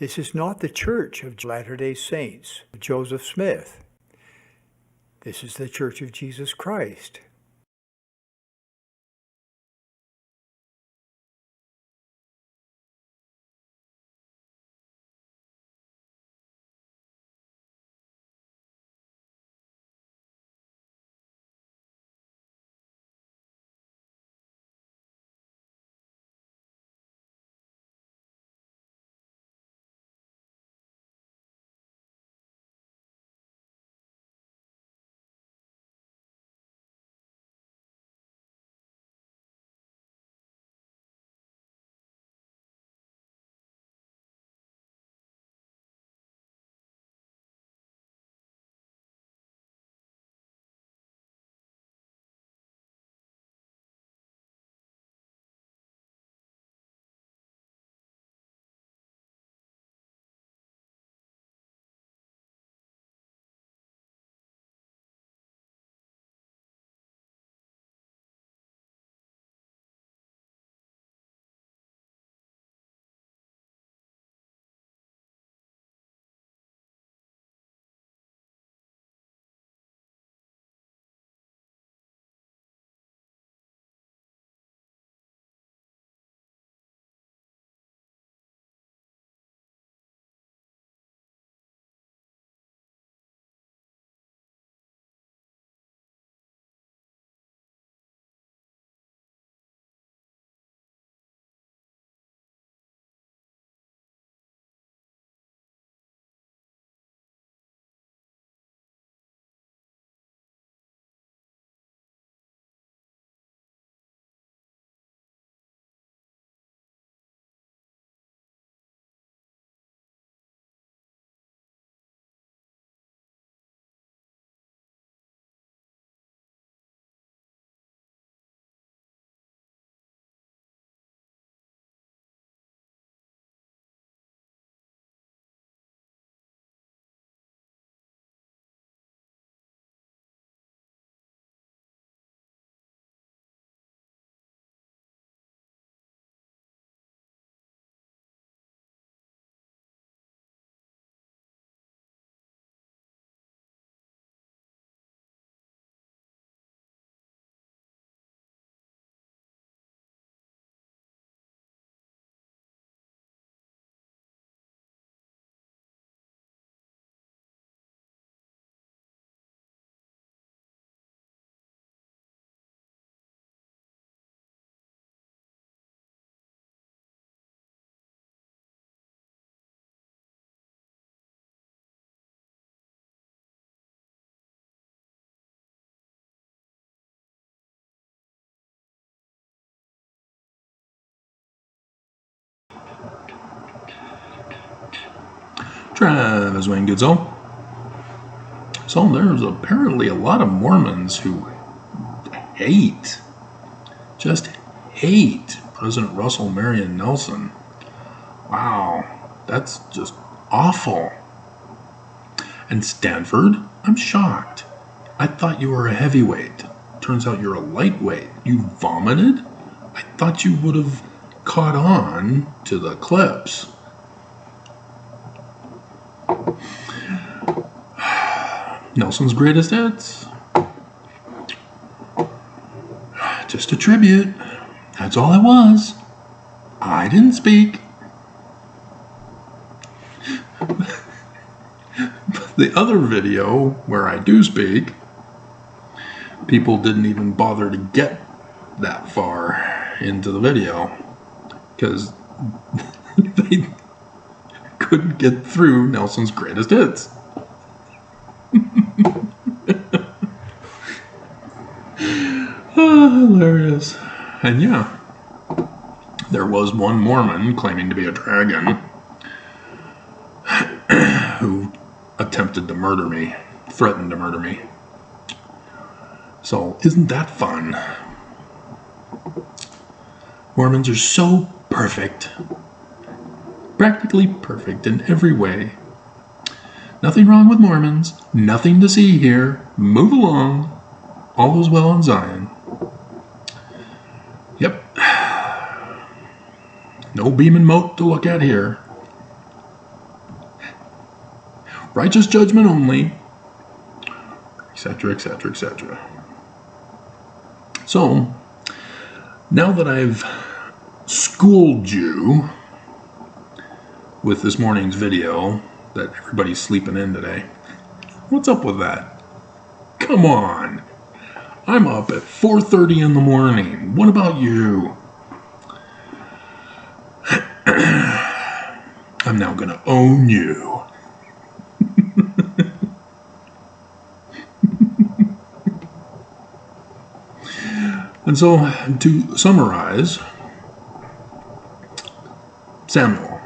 This is not the Church of Latter-day Saints, of Joseph Smith. This is the Church of Jesus Christ. Travis Wayne Goodsall. So there's apparently a lot of Mormons who just hate President Russell Marion Nelson. Wow, that's just awful. And Stanford, I'm shocked. I thought you were a heavyweight. Turns out you're a lightweight. You vomited? I thought you would have caught on to the clips. Nelson's greatest hits. Just a tribute. That's all it was. I didn't speak. The other video where I do speak, people didn't even bother to get that far into the video because they couldn't get through Nelson's greatest hits. Hilarious. And yeah, there was one Mormon claiming to be a dragon who attempted to murder me, threatened to murder me. So isn't that fun? Mormons are so perfect, practically perfect in every way. Nothing wrong with Mormons, nothing to see here. Move along. All is well in Zion. Yep. No beam and moat to look at here. righteous judgment only, etc., etc., etc. So, now that I've schooled you with this morning's video that everybody's sleeping in today, what's up with that? Come on! I'm up at 4:30 in the morning. What about you? I'm now going to own you. And so, to summarize, Samuel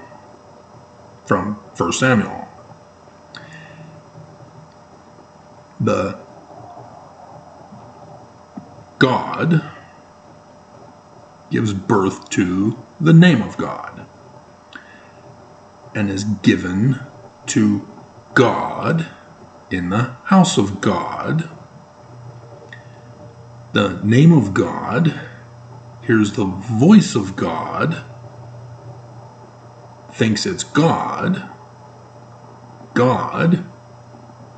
from 1 Samuel. The God gives birth to the name of God and is given to God in the house of God. The name of God hears the voice of God, thinks it's God. God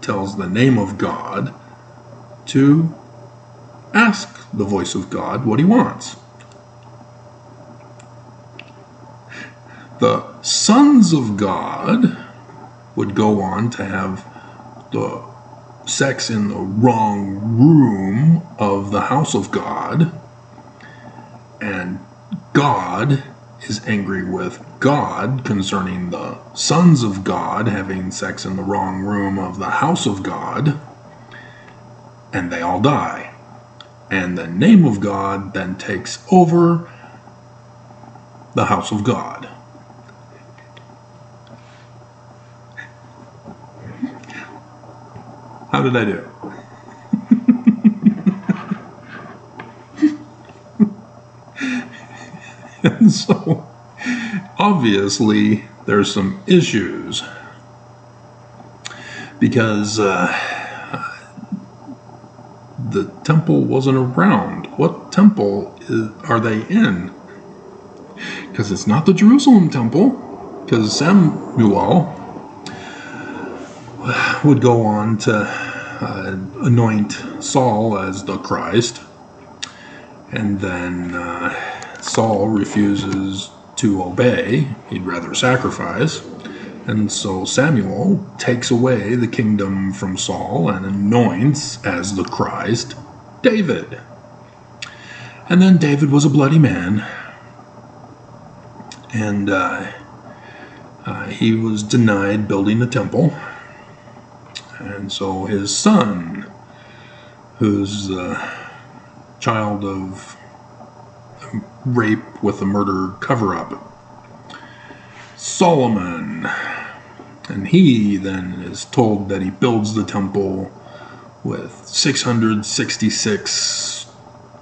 tells the name of God to ask the voice of God what he wants. The sons of God would go on to have the sex in the wrong room of the house of God, and God is angry with God concerning the sons of God having sex in the wrong room of the house of God, and they all die. And the name of God then takes over the house of God. How did I do? And so, obviously, there's some issues because the temple wasn't around. What temple are they in? Because it's not the Jerusalem temple, because Samuel would go on to anoint Saul as the Christ, and then Saul refuses to obey. He'd rather sacrifice. And so Samuel takes away the kingdom from Saul and anoints as the Christ David. And then David was a bloody man, and he was denied building the temple. And so his son, who's the child of rape with a murder cover-up, Solomon, and he then is told that he builds the temple with 666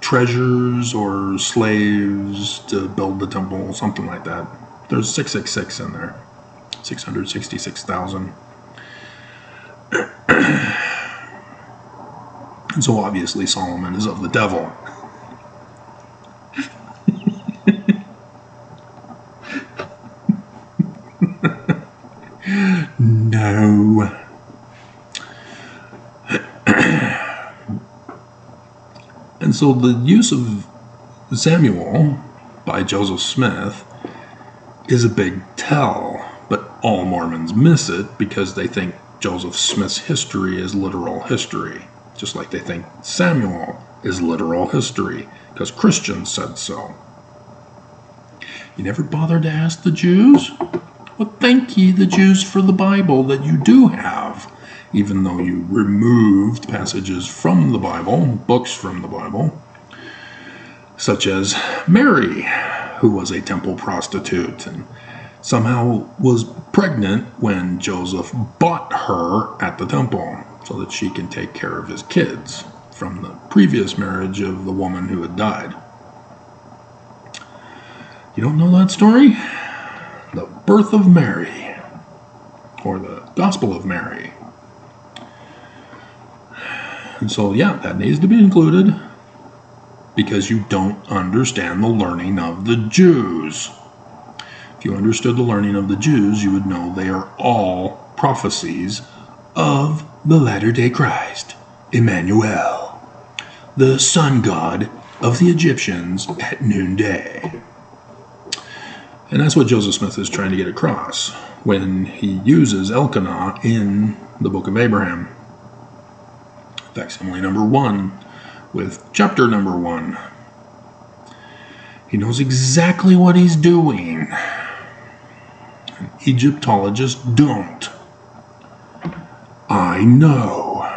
treasures or slaves to build the temple, something like that. There's 666 in there, 666,000. And so obviously Solomon is of the devil. No. And so the use of Samuel by Joseph Smith is a big tell, but all Mormons miss it because they think Joseph Smith's history is literal history, just like they think Samuel is literal history because Christians said so. You never bothered to ask the Jews? Well, thank ye the Jews for the Bible that you do have, even though you removed passages from the Bible, books from the Bible, such as Mary, who was a temple prostitute and somehow was pregnant when Joseph bought her at the temple so that she can take care of his kids from the previous marriage of the woman who had died. You don't know that story? The birth of Mary, or the Gospel of Mary. And so, yeah, that needs to be included because you don't understand the learning of the Jews. If you understood the learning of the Jews, you would know they are all prophecies of the latter-day Christ, Emmanuel, the sun god of the Egyptians at noonday. And that's what Joseph Smith is trying to get across when he uses Elkanah in the Book of Abraham. Facsimile number 1 with chapter number 1. He knows exactly what he's doing. Egyptologists don't. I know.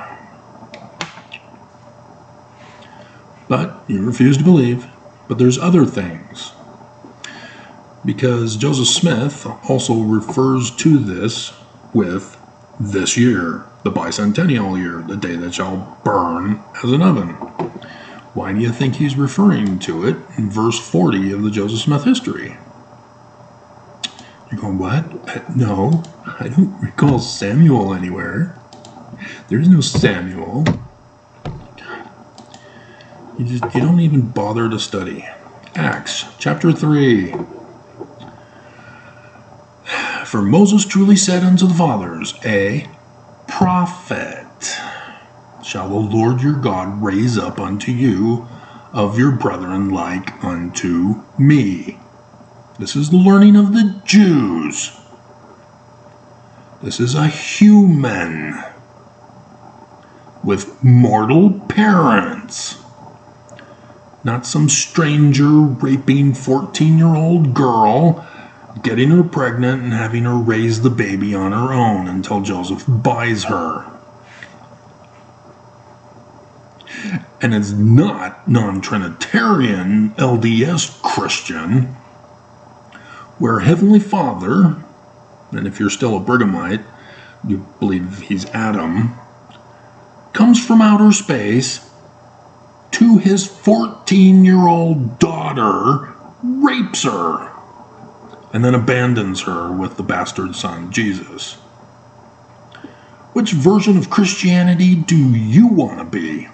But you refuse to believe. But there's other things. Because Joseph Smith also refers to this with this year, the bicentennial year, the day that shall burn as an oven. Why do you think he's referring to it in verse 40 of the Joseph Smith history? You're going, what? No, I don't recall Samuel anywhere. There's no Samuel. You don't even bother to study. Acts chapter 3. For Moses truly said unto the fathers, a prophet shall the Lord your God raise up unto you of your brethren like unto me. This is the learning of the Jews. This is a human with mortal parents. Not some stranger raping 14-year-old girl, getting her pregnant and having her raise the baby on her own until Joseph buys her. And it's not non-Trinitarian LDS Christian, where Heavenly Father, and if you're still a Brighamite, you believe he's Adam, comes from outer space to his 14-year-old daughter, rapes her, and then abandons her with the bastard son, Jesus. Which version of Christianity do you want to be?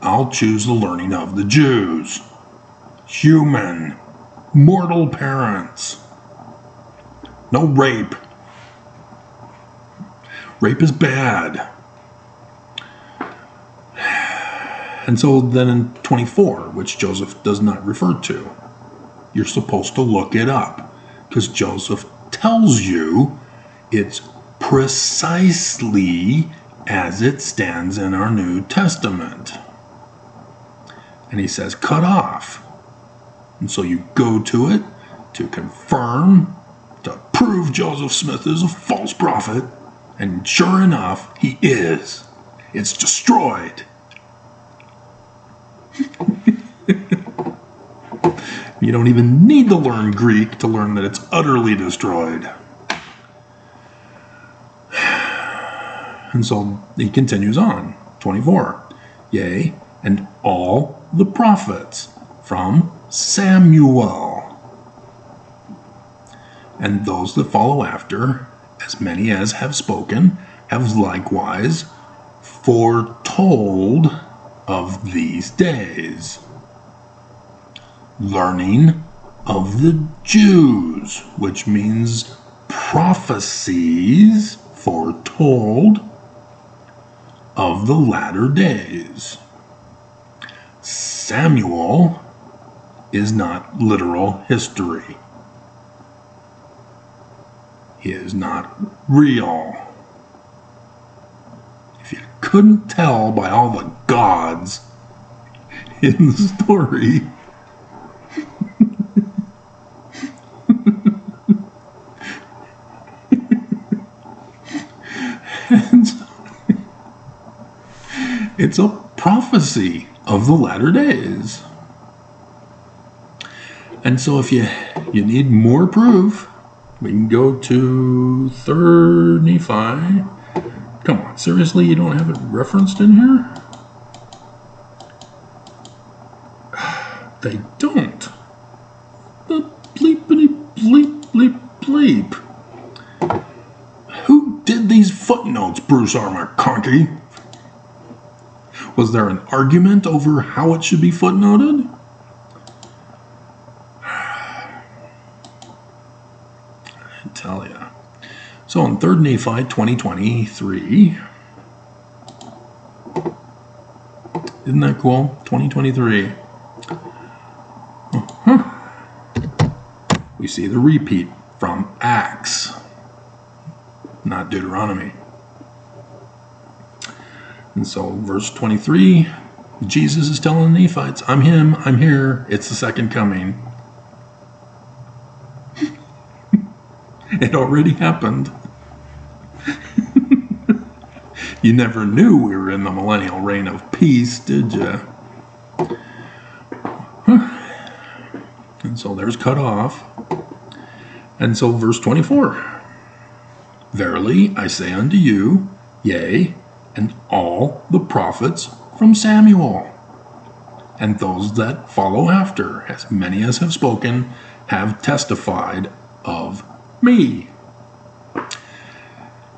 I'll choose the learning of the Jews. Human, mortal parents. No rape. Rape is bad. And so then in 24, which Joseph does not refer to, you're supposed to look it up, because Joseph tells you it's precisely as it stands in our New Testament. And he says, cut off. And so you go to it to confirm, to prove Joseph Smith is a false prophet, and sure enough, he is. It's destroyed. You don't even need to learn Greek to learn that it's utterly destroyed. And so he continues on, 24. Yea, and all the prophets from Samuel, and those that follow after, as many as have spoken, have likewise foretold of these days. Learning of the Jews, which means prophecies foretold of the latter days. Samuel is not literal history. He is not real. If you couldn't tell by all the gods in the story, it's a prophecy of the latter days. And so if you need more proof, we can go to 3rd Nephi. Come on, seriously, you don't have it referenced in here? They don't. The bleepity bleep bleep bleep. Who did these footnotes, Bruce R. McConkie? Was there an argument over how it should be footnoted? I tell So in 3 Nephi 2023, isn't that cool? 2023. We see the repeat from Acts, not Deuteronomy. And so verse 23, Jesus is telling the Nephites, I'm him, I'm here, it's the second coming. It already happened. You never knew we were in the millennial reign of peace, did you? And so there's cut off. And so verse 24. Verily I say unto you, yea, and all the prophets from Samuel, and those that follow after, as many as have spoken, have testified of me.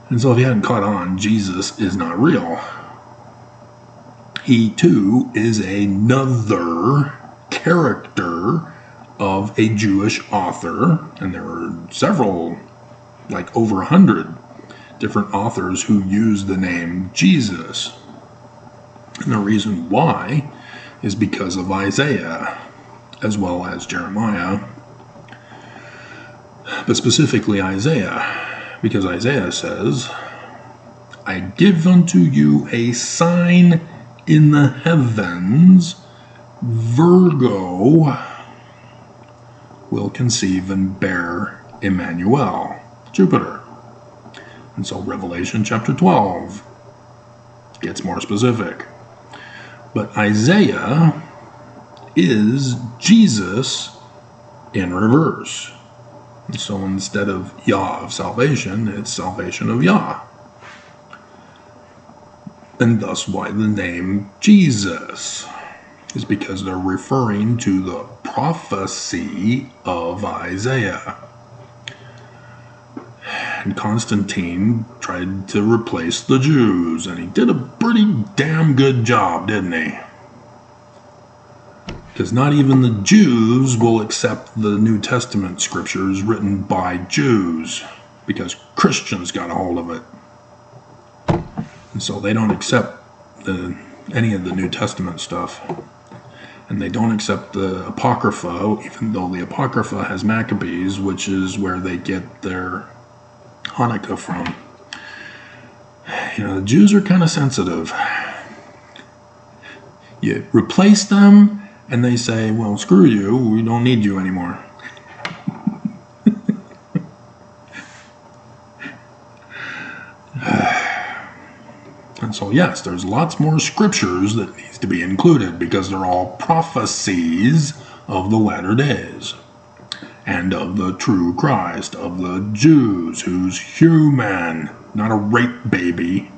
And so if you hadn't caught on, Jesus is not real. He too is another character of a Jewish author, and there are several, like over 100 different authors who use the name Jesus. And the reason why is because of Isaiah, as well as Jeremiah, but specifically Isaiah, because Isaiah says, I give unto you a sign in the heavens, Virgo will conceive and bear Emmanuel, Jupiter. And so Revelation chapter 12 gets more specific. But Isaiah is Jesus in reverse. And so instead of Yah of salvation, it's salvation of Yah. And thus why the name Jesus is because they're referring to the prophecy of Isaiah. And Constantine tried to replace the Jews, and he did a pretty damn good job, didn't he? Because not even the Jews will accept the New Testament scriptures written by Jews, because Christians got a hold of it. And so they don't accept any of the New Testament stuff. And they don't accept the Apocrypha, even though the Apocrypha has Maccabees, which is where they get their Hanukkah from. You know, the Jews are kind of sensitive. You replace them, and they say, well, screw you, we don't need you anymore. And so, yes, there's lots more scriptures that needs to be included because they're all prophecies of the latter days and of the true Christ, of the Jews, who's human, not a rape baby.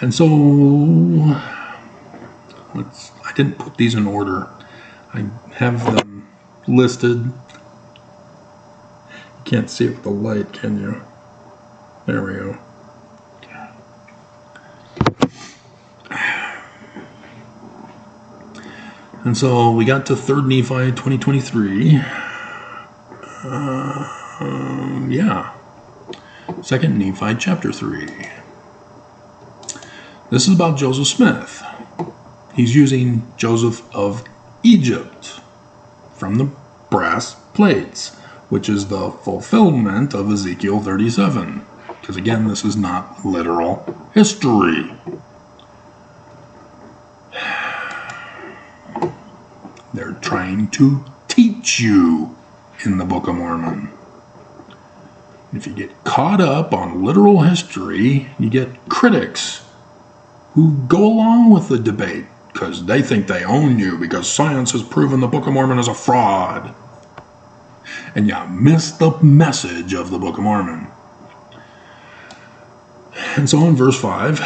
And so, I didn't put these in order. I have them listed. You can't see it with the light, can you? There we go. And so we got to 3 Nephi 2023. Yeah. 2 Nephi chapter 3. This is about Joseph Smith. He's using Joseph of Egypt from the brass plates, which is the fulfillment of Ezekiel 37. Because again, this is not literal history. They're trying to teach you in the Book of Mormon. If you get caught up on literal history, you get critics who go along with the debate because they think they own you because science has proven the Book of Mormon is a fraud. And you miss the message of the Book of Mormon. And so in verse 5,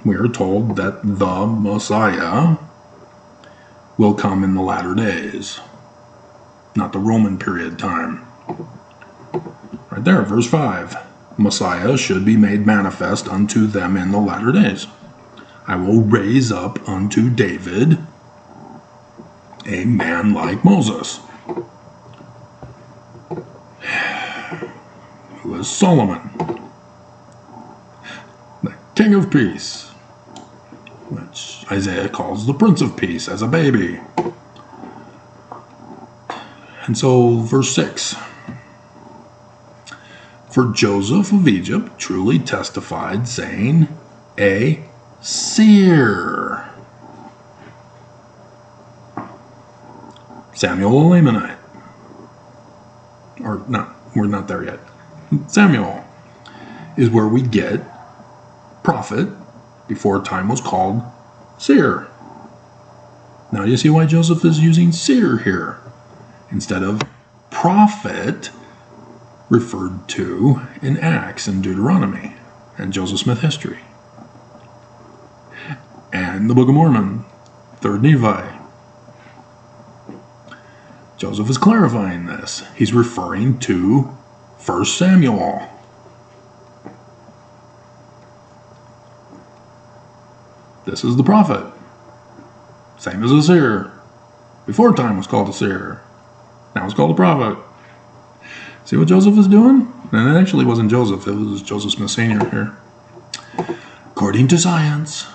we are told that the Messiah will come in the latter days, not the Roman period time. Right there, verse 5. Messiah should be made manifest unto them in the latter days. I will raise up unto David a man like Moses, who is Solomon, the King of Peace, which Isaiah calls the Prince of Peace as a baby. And so, verse 6, for Joseph of Egypt truly testified, saying, a seer. Samuel the Lamanite. Or no, we're not there yet. Samuel is where we get prophet. Before time was called seer. Now you see why Joseph is using seer here instead of prophet referred to in Acts and Deuteronomy and Joseph Smith history. And the Book of Mormon, 3rd Nephi. Joseph is clarifying this. He's referring to 1 Samuel. This is the prophet. Same as a seer. Before time was called a seer. Now it's called a prophet. See what Joseph is doing? And it actually wasn't Joseph. It was Joseph Smith Sr. here. According to science.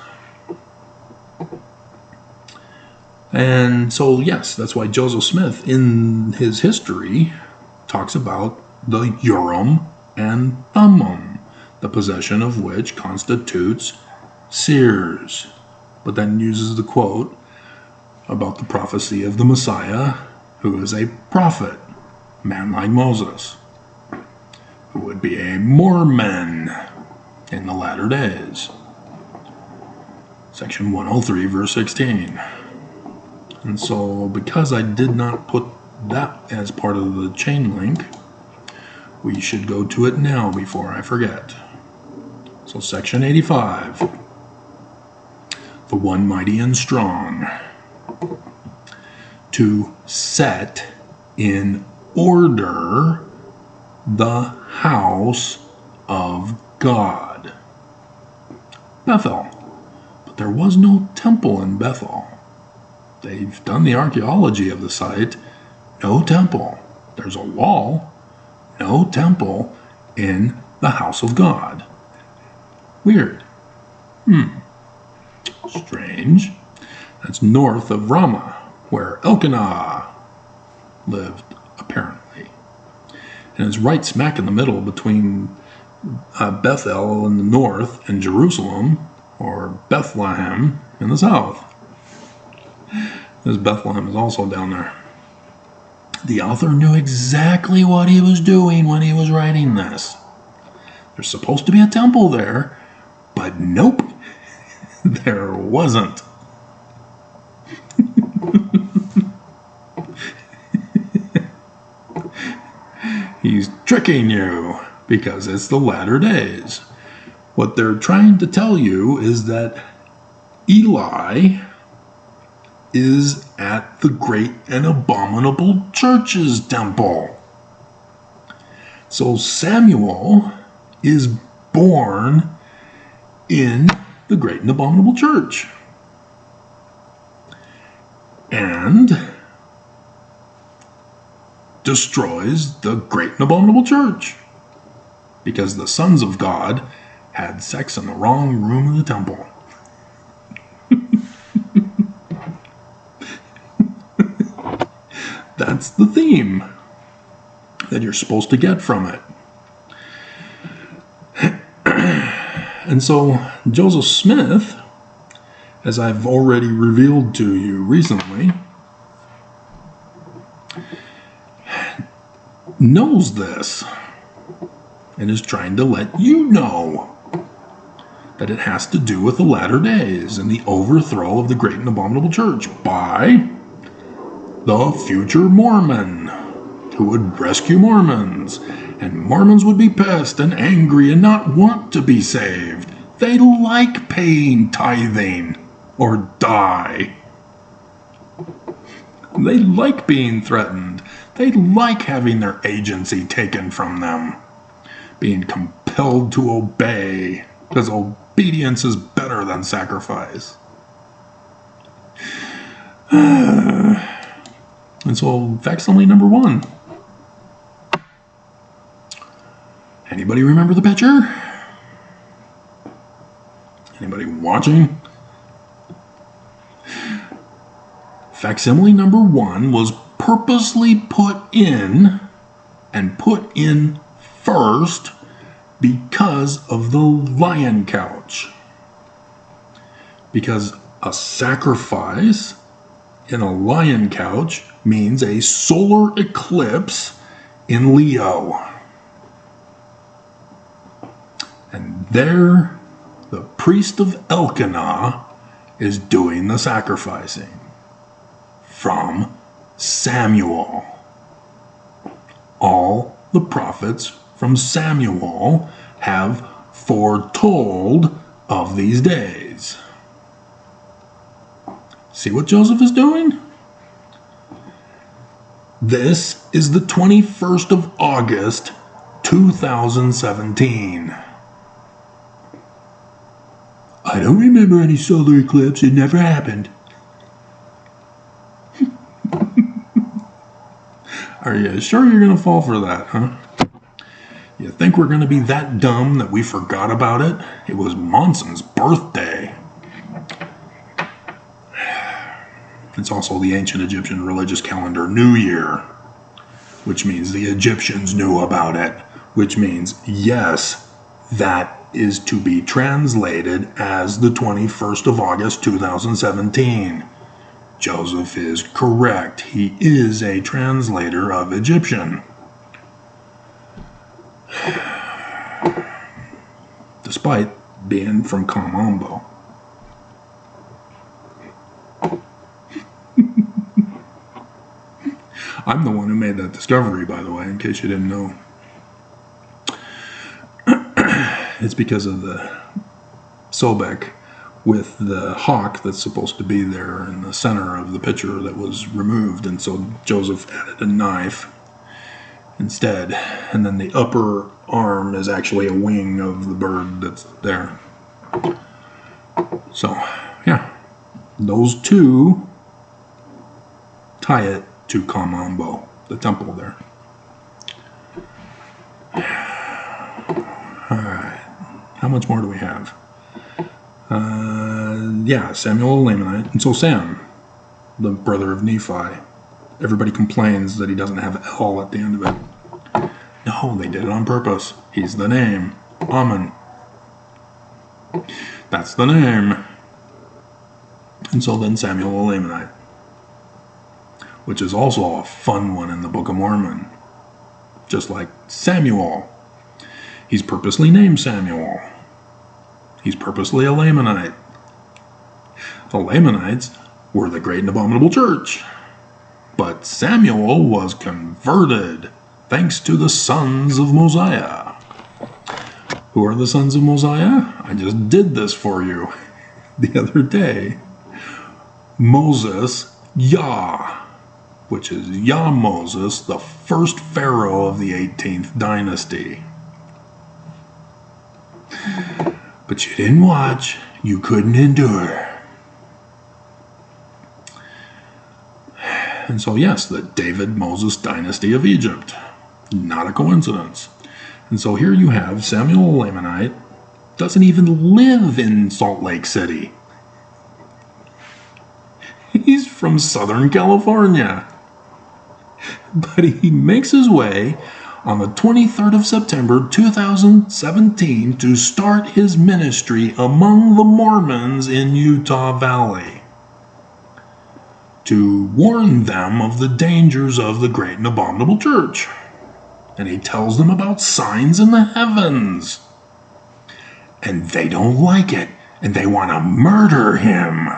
And so, yes, that's why Joseph Smith, in his history, talks about the Urim and Thummim, the possession of which constitutes seers, but then uses the quote about the prophecy of the Messiah, who is a prophet, man like Moses, who would be a Mormon in the latter days. Section 103, verse 16. And so, because I did not put that as part of the chain link, we should go to it now before I forget. So, section 85. The one mighty and strong, to set in order the house of God. Bethel. But there was no temple in Bethel. They've done the archaeology of the site. No temple. There's a wall. No temple in the house of God. Weird. Strange. That's north of Ramah, where Elkanah lived, apparently. And it's right smack in the middle between Bethel in the north and Jerusalem, or Bethlehem in the south. Because Bethlehem is also down there. The author knew exactly what he was doing when he was writing this. There's supposed to be a temple there, but nope, there wasn't. He's tricking you because it's the latter days. What they're trying to tell you is that Eli is at the great and abominable church's temple. So Samuel is born in the great and abominable church. And destroys the great and abominable church. Because the sons of God had sex in the wrong room of the temple. That's the theme that you're supposed to get from it. And so Joseph Smith, as I've already revealed to you recently, knows this and is trying to let you know that it has to do with the latter days and the overthrow of the great and abominable church by the future Mormon, who would rescue Mormons, and Mormons would be pissed and angry and not want to be saved. They like paying tithing or die. They like being threatened. They like having their agency taken from them, being compelled to obey, because obedience is better than sacrifice. And so facsimile number 1. Anybody remember the picture? Anybody watching? Facsimile number 1 was purposely put in first because of the lion couch. Because a sacrifice in a lion couch means a solar eclipse in Leo. And there, the priest of Elkanah is doing the sacrificing from Samuel. All the prophets from Samuel have foretold of these days. See what Joseph is doing? This is the 21st of August, 2017. I don't remember any solar eclipse. It never happened. Are you sure you're going to fall for that, huh? You think we're going to be that dumb that we forgot about it? It was Monson's birthday. It's also the ancient Egyptian religious calendar New Year, which means the Egyptians knew about it, which means, yes, that is to be translated as the 21st of August 2017. Joseph is correct. He is a translator of Egyptian. Despite being from Kamambo. I'm the one who made that discovery, by the way, in case you didn't know. It's because of the Sobek with the hawk that's supposed to be there in the center of the picture that was removed. And so Joseph added a knife instead. And then the upper arm is actually a wing of the bird that's there. So, yeah. Those two tie it to Kamambo, the temple there. Alright. How much more do we have? Samuel Lamanite. And so Sam, the brother of Nephi. Everybody complains that he doesn't have L at the end of it. No, they did it on purpose. He's the name. Ammon. That's the name. And so then Samuel the Lamanite, which is also a fun one in the Book of Mormon. Just like Samuel. He's purposely named Samuel. He's purposely a Lamanite. The Lamanites were the great and abominable church. But Samuel was converted thanks to the sons of Mosiah. Who are the sons of Mosiah? I just did this for you the other day. Moses, Yah, which is Yah Moses, the first pharaoh of the 18th dynasty. But you didn't watch. You couldn't endure. And so, yes, the David-Moses dynasty of Egypt. Not a coincidence. And so here you have Samuel Lamanite doesn't even live in Salt Lake City. He's from Southern California. But he makes his way on the 23rd of September 2017 to start his ministry among the Mormons in Utah Valley, to warn them of the dangers of the great and abominable church. And he tells them about signs in the heavens. And they don't like it, and they want to murder him.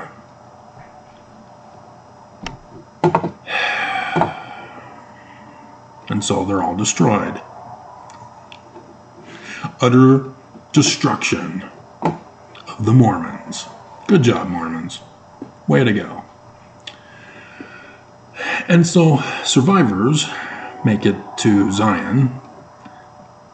And so they're all destroyed. Utter destruction of the Mormons. Good job, Mormons. Way to go. And so survivors make it to Zion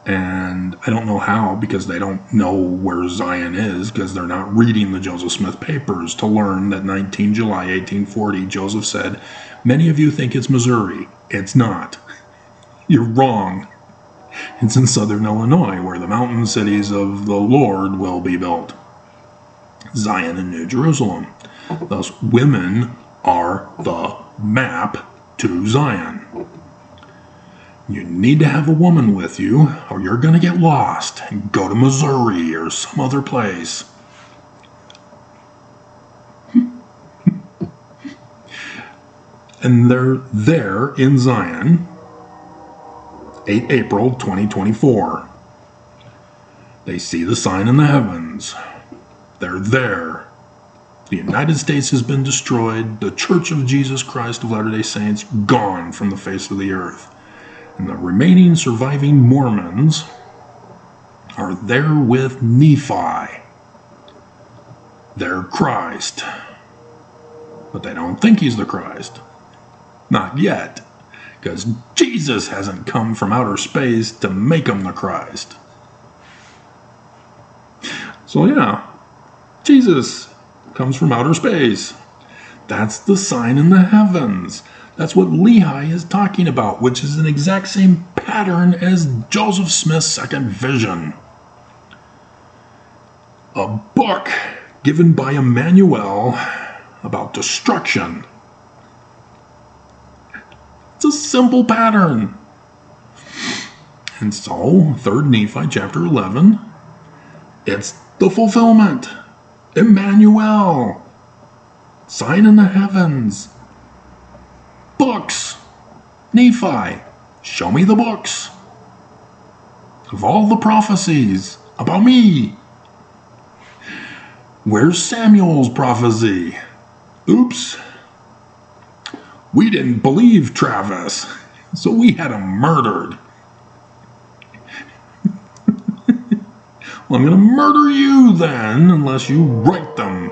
And I don't know how, because they don't know where Zion is, because they're not reading the Joseph Smith papers to learn that 19 July 1840, Joseph said, "Many of you think it's Missouri. It's not. You're wrong. It's in southern Illinois, where the mountain cities of the Lord will be built. Zion and New Jerusalem." Thus, women are the map to Zion. You need to have a woman with you, or you're going to get lost and go to Missouri or some other place. And they're there in Zion, 8 April 2024. They see the sign in the heavens. They're there. The United States has been destroyed. The Church of Jesus Christ of Latter-day Saints gone from the face of the earth. And the remaining surviving Mormons are there with Nephi, their Christ. But they don't think he's the Christ. Not yet, because Jesus hasn't come from outer space to make him the Christ. So yeah, Jesus comes from outer space. That's the sign in the heavens. That's what Lehi is talking about, which is an exact same pattern as Joseph Smith's second vision. A book given by Emmanuel about destruction. It's a simple pattern. And so, 3 Nephi chapter 11, it's the fulfillment. Emmanuel. Sign in the heavens. Books. Nephi, show me the books of all the prophecies about me. Where's Samuel's prophecy? Oops. We didn't believe Travis, so we had him murdered. Well, I'm going to murder you then, unless you write them.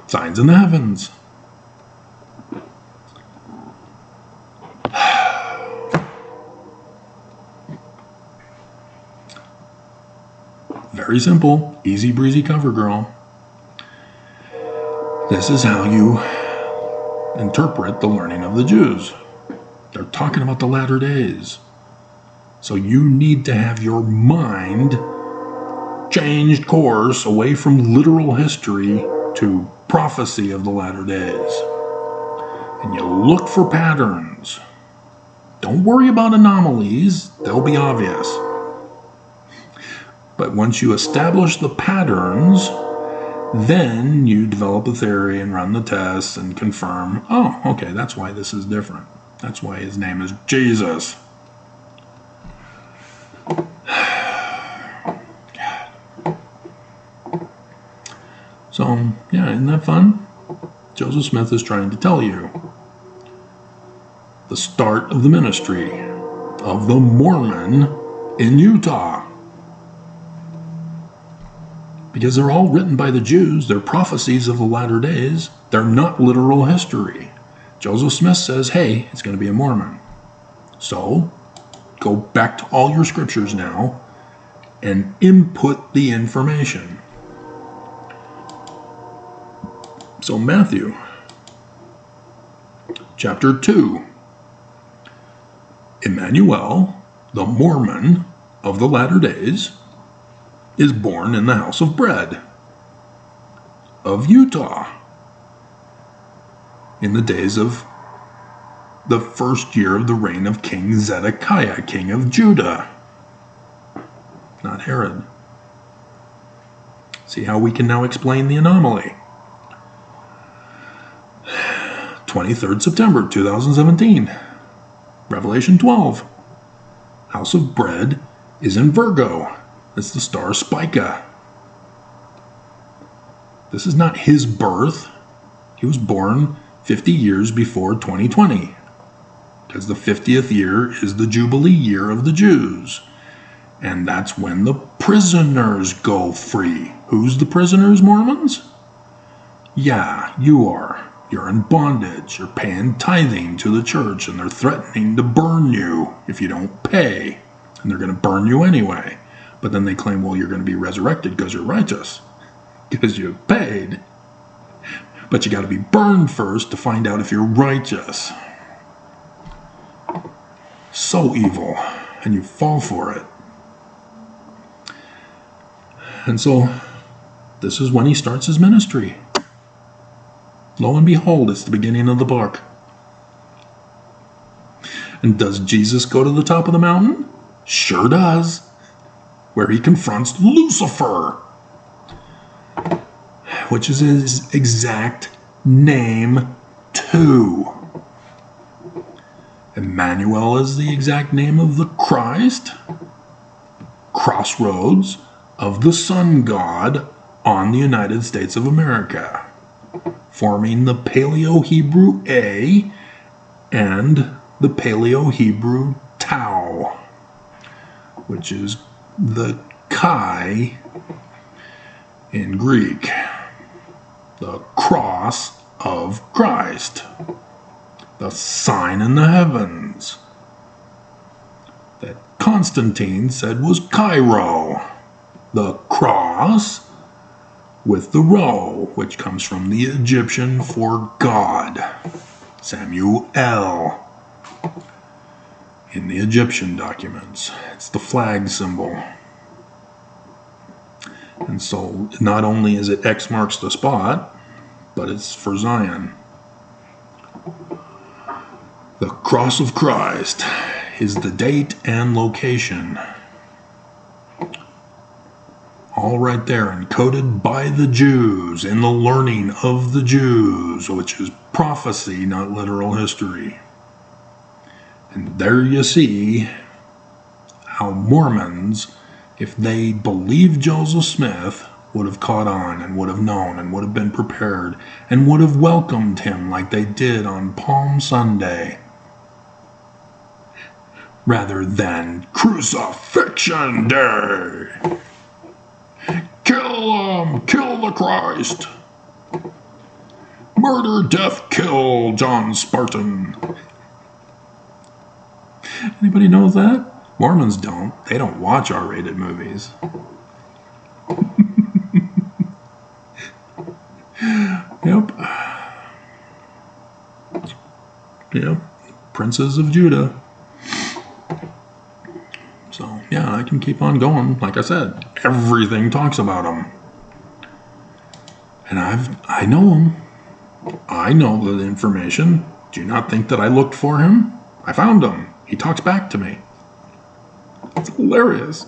Signs in the heavens. Very simple, easy breezy cover girl. This is how you interpret the learning of the Jews. They're talking about the latter days. So you need to have your mind changed course away from literal history to prophecy of the latter days. And you look for patterns. Don't worry about anomalies, they'll be obvious. But once you establish the patterns, then you develop a theory and run the tests and confirm, oh, okay, that's why this is different. That's why his name is Jesus. So, yeah, isn't that fun? Joseph Smith is trying to tell you the start of the ministry of the Mormon in Utah. Because they're all written by the Jews, they're prophecies of the latter days, they're not literal history. Joseph Smith says, hey, it's going to be a Mormon. So, go back to all your scriptures now and input the information. So Matthew, chapter 2, Emmanuel, the Mormon of the latter days, is born in the house of bread of Utah in the days of the first year of the reign of King Zedekiah, king of Judah, not Herod. See how we can now explain the anomaly. 23rd September 2017, Revelation 12. House of Bread is in Virgo. It's the star Spica. This is not his birth. He was born 50 years before 2020, because the 50th year is the Jubilee year of the Jews. And that's when the prisoners go free. Who's the prisoners, Mormons? Yeah, you are. You're in bondage. You're paying tithing to the church, and they're threatening to burn you if you don't pay. And they're going to burn you anyway. But then they claim, well, you're going to be resurrected because you're righteous, because you paid. But you got to be burned first to find out if you're righteous. So evil, and you fall for it. And so this is when he starts his ministry. Lo and behold, it's the beginning of the book. And does Jesus go to the top of the mountain? Sure does. Where he confronts Lucifer, which is his exact name too. Emmanuel is the exact name of the Christ. Crossroads of the sun god on the United States of America, forming the Paleo-Hebrew A and the Paleo-Hebrew Tau, which is the Chi in Greek, the cross of Christ, the sign in the heavens that Constantine said was Cairo, the cross with the rho, which comes from the Egyptian for God, Samuel, in the Egyptian documents. It's the flag symbol. And so not only is it X marks the spot, but it's for Zion. The cross of Christ is the date and location. All right there, encoded by the Jews in the learning of the Jews, which is prophecy, not literal history. And there you see how Mormons, if they believed Joseph Smith, would have caught on and would have known and would have been prepared and would have welcomed him like they did on Palm Sunday, rather than Crucifixion Day. Kill him! Kill the Christ! Murder, death, kill John Spartan. Anybody knows that? Mormons don't. They don't watch R-rated movies. Yep. Princes of Judah. So, yeah, I can keep on going. Like I said, everything talks about them. And I know him. I know the information. Do you not think that I looked for him? I found him. He talks back to me. It's hilarious.